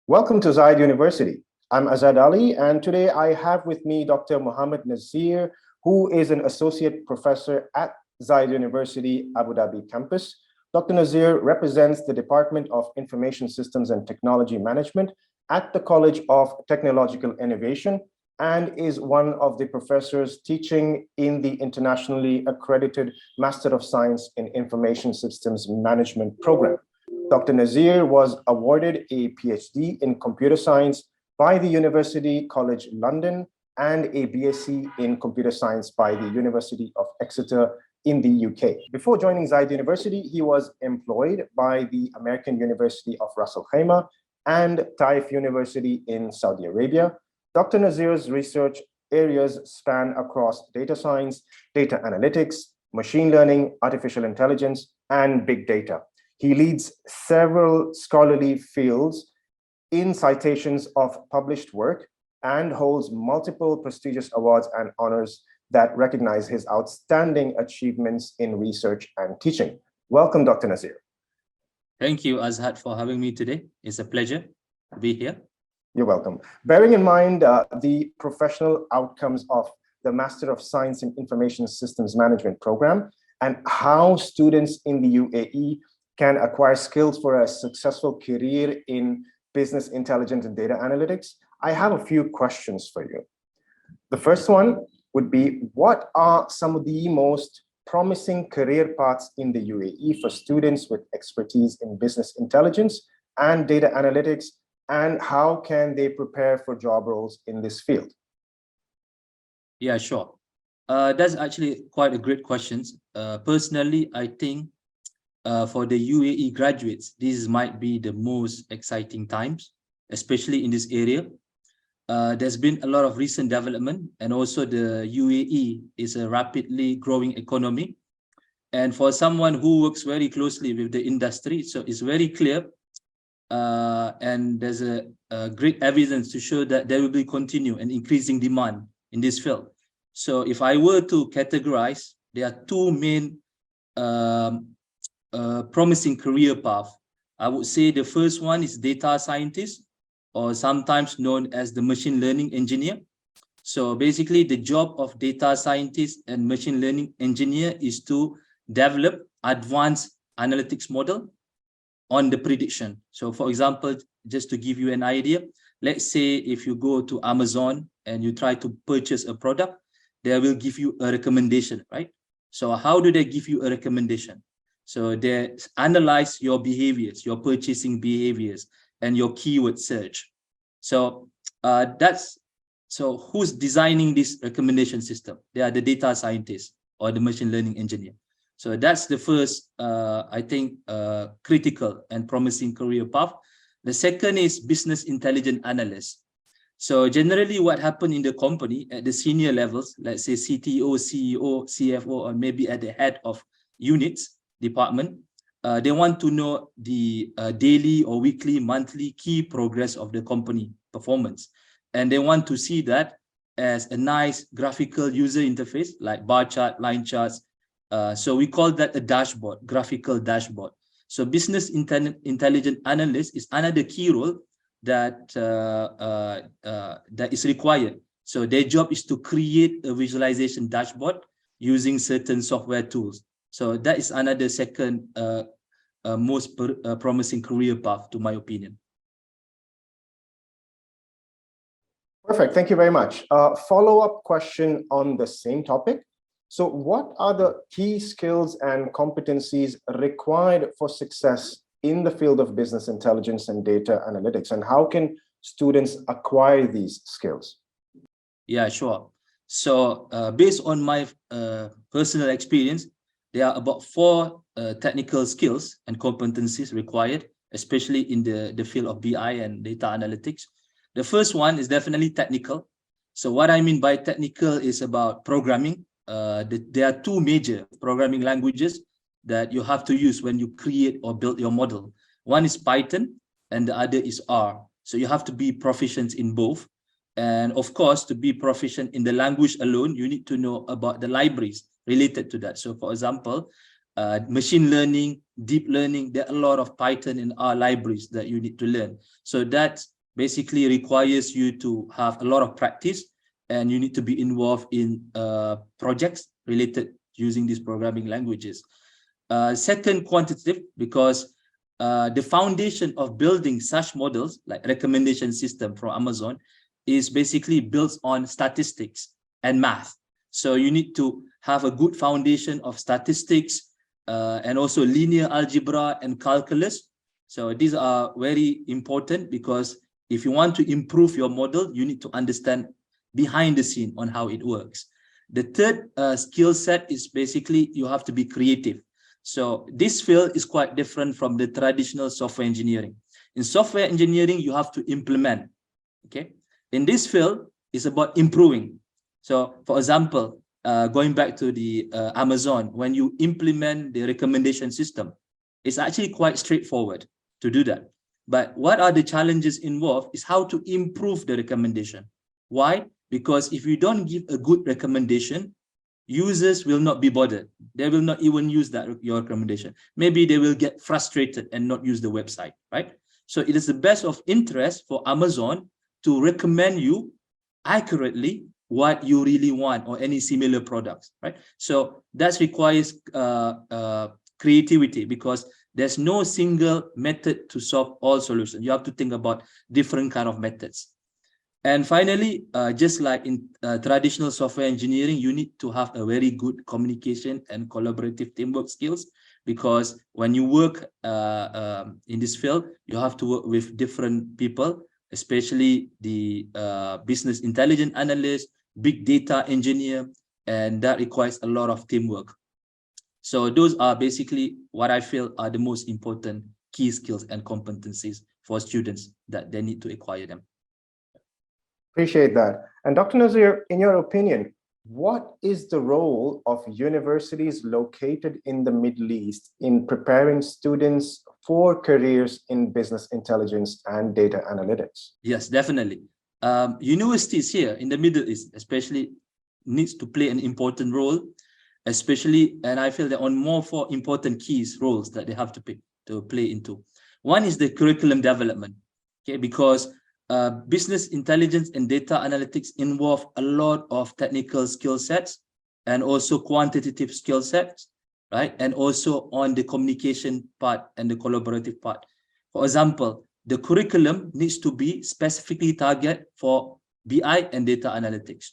Welcome to Zayed University. I'm Azad Ali, and today I have with me Dr. Mohammed Nazir, who is an associate professor at Zayed University, Abu Dhabi campus. Dr. Nazir represents the Department of Information Systems and Technology Management at the College of Technological Innovation and is one of the professors teaching in the internationally accredited Master of Science in Information Systems Management program. Dr. Nazir was awarded a PhD in computer science by the University College London and a BSc in computer science by the University of Exeter in the UK. Before joining Zayed University, he was employed by the American University of Ras Al Khaimah and Taif University in Saudi Arabia. Dr. Nazir's research areas span across data science, data analytics, machine learning, artificial intelligence, and big data. He leads several scholarly fields in citations of published work and holds multiple prestigious awards and honors that recognize his outstanding achievements in research and teaching. Welcome, Dr. Nazir. Thank you, Azhad, for having me today. It's a pleasure to be here. You're welcome. Bearing in mind the professional outcomes of the Master of Science in Information Systems Management program and how students in the UAE can acquire skills for a successful career in business intelligence and data analytics, I have a few questions for you. The first one would be, what are some of the most promising career paths in the UAE for students with expertise in business intelligence and data analytics, and how can they prepare for job roles in this field? Yeah, sure. That's actually quite a great question. Personally, I think for the UAE graduates, this might be the most exciting times, especially in this area. There's been a lot of recent development, and also the UAE is a rapidly growing economy. And for someone who works very closely with the industry, so it's very clear and there's a great evidence to show that there will be continue and increasing demand in this field. So if I were to categorize, there are two main promising career path. I would say the first one is data scientist, or sometimes known as the machine learning engineer. So basically the job of data scientist and machine learning engineer is to develop advanced analytics model on the prediction. So for example, just to give you an idea, let's say if you go to Amazon and you try to purchase a product, they will give you a recommendation, right? So how do they give you a recommendation? So they analyze your behaviors, your purchasing behaviors, and your keyword search. So so who's designing this recommendation system? They are the data scientists or the machine learning engineer. So that's the first, I think, critical and promising career path. The second is business intelligence analyst. So generally what happened in the company at the senior levels, let's say CTO, CEO, CFO, or maybe at the head of units, department, they want to know the daily or weekly, monthly key progress of the company performance. And they want to see that as a nice graphical user interface, like bar chart, line charts. So we call that a dashboard, graphical dashboard. So business intelligence analyst is another key role that that is required. So their job is to create a visualization dashboard using certain software tools. So that is another second most promising career path, to my opinion. Perfect, thank you very much. Follow-up question on the same topic. So what are the key skills and competencies required for success in the field of business intelligence and data analytics, and how can students acquire these skills? Yeah, sure. So based on my personal experience, there are about 4 technical skills and competencies required, especially in the field of BI and data analytics. The first one is definitely technical. So what I mean by technical is about programming. There are 2 major programming languages that you have to use when you create or build your model. One is Python and the other is R. So you have to be proficient in both. And of course, to be proficient in the language alone, you need to know about the libraries related to that. So for example, machine learning, deep learning. There are a lot of Python and R libraries that you need to learn. So that basically requires you to have a lot of practice, and you need to be involved in projects related using these programming languages. Second, quantitative, because the foundation of building such models like recommendation system from Amazon is basically built on statistics and math. So you need to have a good foundation of statistics and also linear algebra and calculus. So these are very important, because if you want to improve your model, you need to understand behind the scene on how it works. The third skill set is basically you have to be creative. So this field is quite different from the traditional software engineering. In software engineering, you have to implement, okay? In this field, it's about improving. So for example, going back to the Amazon, when you implement the recommendation system, it's actually quite straightforward to do that. But what are the challenges involved is how to improve the recommendation. Why? Because if you don't give a good recommendation, users will not be bothered. They will not even use your recommendation. Maybe they will get frustrated and not use the website, right? So it is the best of interest for Amazon to recommend you accurately what you really want, or any similar products, right? So that requires creativity, because there's no single method to solve all solutions. You have to think about different kind of methods. And finally, just like in traditional software engineering, you need to have a very good communication and collaborative teamwork skills, because when you work in this field, you have to work with different people, especially the business intelligence analyst, big data engineer, and that requires a lot of teamwork. So those are basically what I feel are the most important key skills and competencies for students that they need to acquire them. Appreciate that. And Dr. Nazir, in your opinion, what is the role of universities located in the Middle East in preparing students for careers in business intelligence and data analytics? Yes, definitely. Universities here in the Middle East, especially, needs to play an important role, especially, and I feel there are four important keys roles that they have to play into. One is the curriculum development, okay, because business intelligence and data analytics involve a lot of technical skill sets and also quantitative skill sets, right? And also on the communication part and the collaborative part. For example, the curriculum needs to be specifically targeted for BI and data analytics.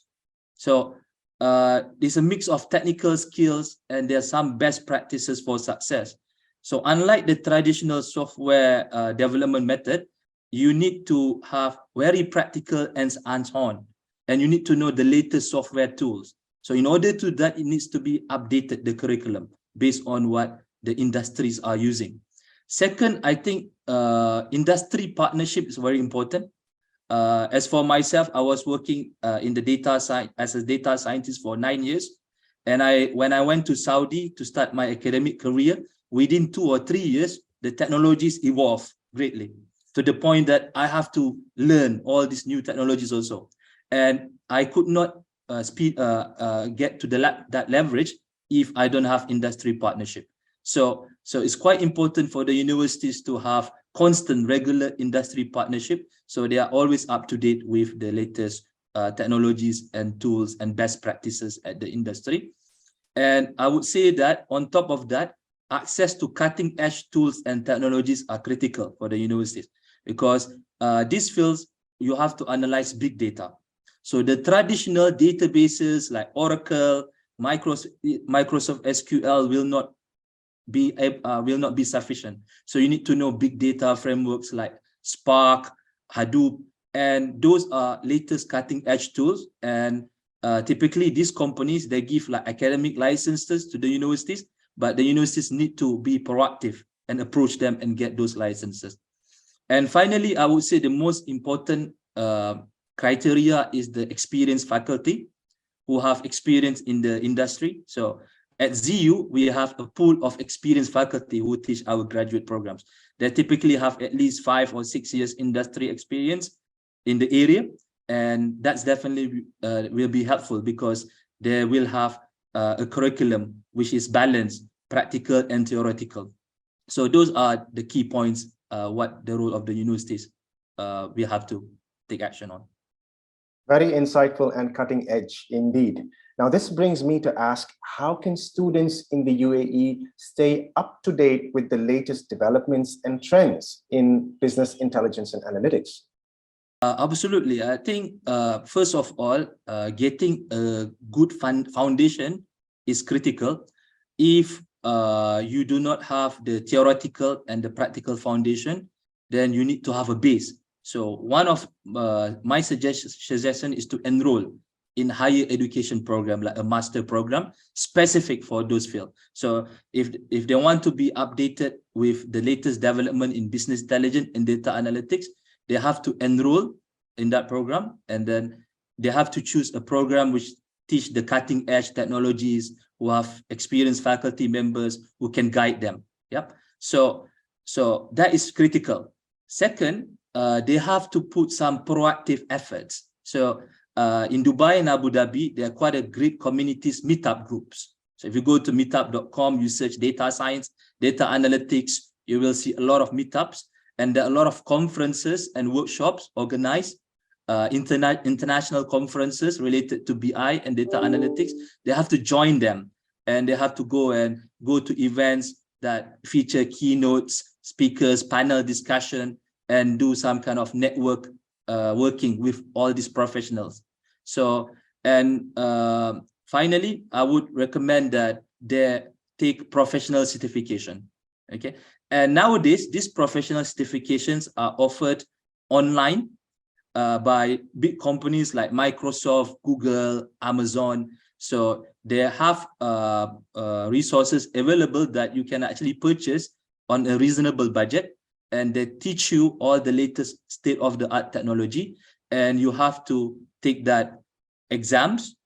So there's a mix of technical skills, and there are some best practices for success. So unlike the traditional software development method, you need to have very practical and hands-on, and you need to know the latest software tools. So in order to that, it needs to be updated, the curriculum, based on what the industries are using. Second, I think industry partnership is very important. As for myself, I was working in the data science as a data scientist for 9 years. And when I went to Saudi to start my academic career, within 2 or 3 years, the technologies evolved greatly, to the point that I have to learn all these new technologies also. And I could not get to that leverage if I don't have industry partnership. So it's quite important for the universities to have constant, regular industry partnership, so they are always up to date with the latest technologies and tools and best practices at the industry. And I would say that on top of that, access to cutting edge tools and technologies are critical for the universities, because these fields, you have to analyze big data. So the traditional databases like Oracle, Microsoft SQL will not be sufficient. So you need to know big data frameworks like Spark, Hadoop, and those are latest cutting edge tools. And typically these companies, they give like academic licenses to the universities, but the universities need to be proactive and approach them and get those licenses. And finally, I would say the most important criteria is the experienced faculty who have experience in the industry. So at ZU, we have a pool of experienced faculty who teach our graduate programs. They typically have at least 5 or 6 years industry experience in the area. And that's definitely will be helpful, because they will have a curriculum which is balanced practical and theoretical. So those are the key points, what the role of the universities we have to take action on. Very insightful and cutting edge indeed. Now, this brings me to ask, how can students in the UAE stay up to date with the latest developments and trends in business intelligence and analytics? Absolutely. I think, first of all, getting a good foundation is critical. If you do not have the theoretical and the practical foundation, then you need to have a base. So one of my suggestion is to enroll in higher education program, like a master program specific for those fields. So if they want to be updated with the latest development in business intelligence and data analytics, they have to enroll in that program, and then they have to choose a program which teach the cutting edge technologies, who have experienced faculty members who can guide them. Yep. So that is critical. Second, they have to put some proactive efforts. So in Dubai and Abu Dhabi, there are quite a great communities meetup groups. So if you go to meetup.com, you search data science, data analytics, you will see a lot of meetups, and there are a lot of conferences and workshops organized, international conferences related to BI and data analytics. They have to join them, and they have to go to events that feature keynotes, speakers, panel discussion, and do some kind of network working with all these professionals. So, and finally, I would recommend that they take professional certification. Okay. And nowadays, these professional certifications are offered online by big companies like Microsoft, Google, Amazon. So they have resources available that you can actually purchase on a reasonable budget, and they teach you all the latest state-of-the-art technology, and you have to take that exams.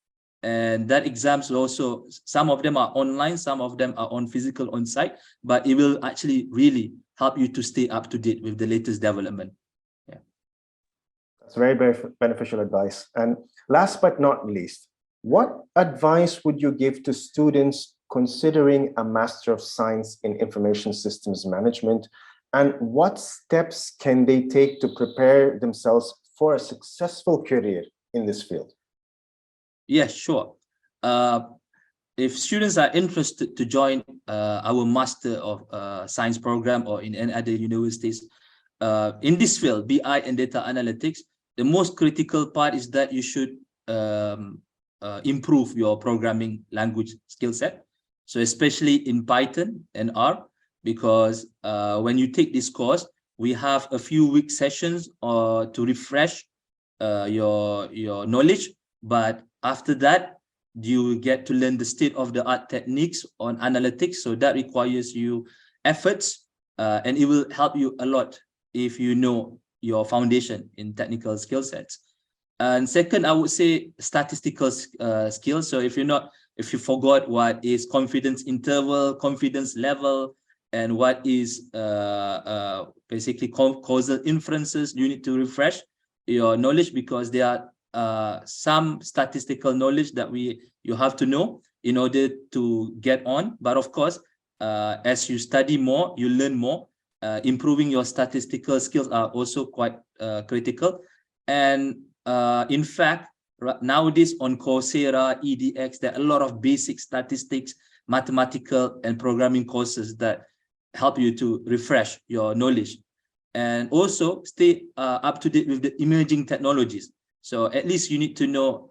And that exams also, some of them are online, some of them are on physical on-site, but it will actually really help you to stay up to date with the latest development. Yeah. That's very, very beneficial advice. And last but not least, what advice would you give to students considering a Master of Science in Information Systems Management, and what steps can they take to prepare themselves for a successful career in this field? Yes, sure. If students are interested to join our Master of Science program or in any other universities in this field, BI and data analytics, the most critical part is that you should improve your programming language skill set. So especially in Python and R, because when you take this course, we have a few week sessions to refresh your knowledge. But after that, you get to learn the state-of-the-art techniques on analytics. So that requires you efforts, and it will help you a lot if you know your foundation in technical skill sets. And second, I would say statistical skills. So if you forgot what is confidence interval, confidence level, and what is basically causal inferences, you need to refresh your knowledge, because there are some statistical knowledge that you have to know in order to get on. But of course, as you study more, you learn more. Improving your statistical skills are also quite critical. And in fact, nowadays on Coursera, EDX, there are a lot of basic statistics, mathematical and programming courses that help you to refresh your knowledge. And also stay up to date with the emerging technologies. So at least you need to know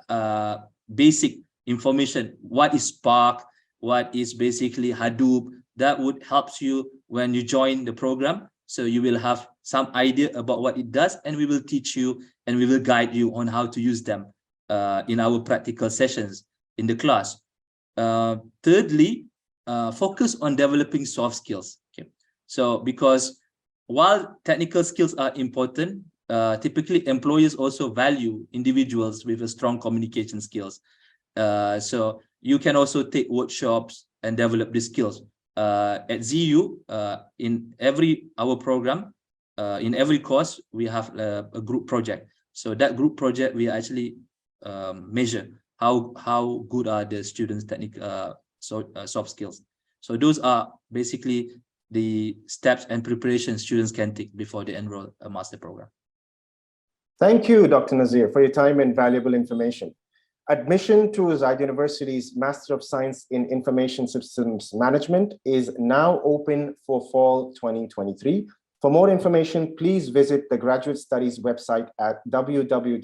basic information. What is Spark? What is basically Hadoop? That would help you when you join the program. So you will have some idea about what it does, and we will teach you and we will guide you on how to use them in our practical sessions in the class. Thirdly, focus on developing soft skills. Okay. So because while technical skills are important, typically employers also value individuals with a strong communication skills. So you can also take workshops and develop these skills. At ZU, in our program, in every course, we have a group project. So that group project, we actually measure how good are the students' soft skills. So those are basically the steps and preparations students can take before they enroll a master program. Thank you, Dr. Nazir, for your time and valuable information. Admission to Zayed University's Master of Science in Information Systems Management is now open for fall 2023. For more information, please visit the Graduate Studies website at www.zu.ac.ae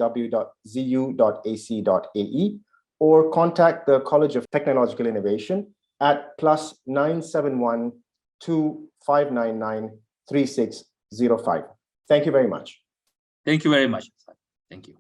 or contact the College of Technological Innovation at +971 2599 3605. Thank you very much. Thank you very much. Thank you.